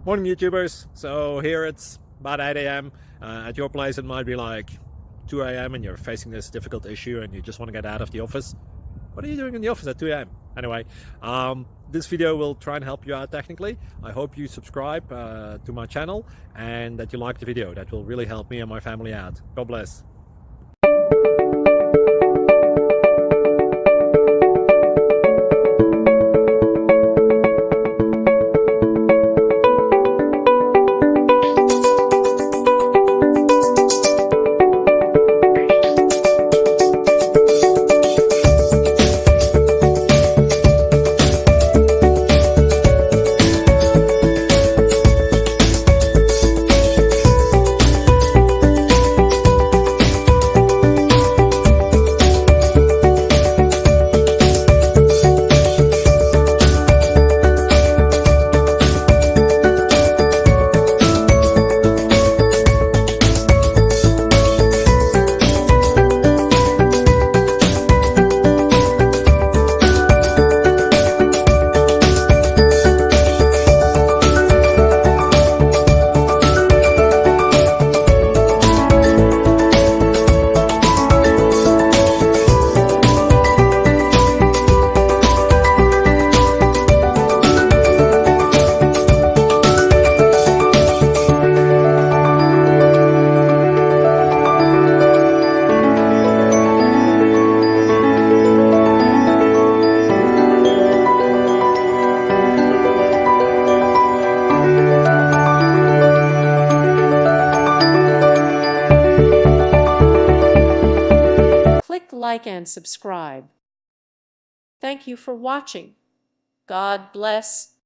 Morning YouTubers. So here it's about 8 a.m. At your place it might be like 2 a.m. and you're facing this difficult issue and you just want to get out of the office. What are you doing in the office at 2 a.m.? Anyway, this video will try and help you out technically. I hope you subscribe to my channel and that you like the video. That will really help me and my family out. God bless. Click like and subscribe. Thank you for watching. God bless.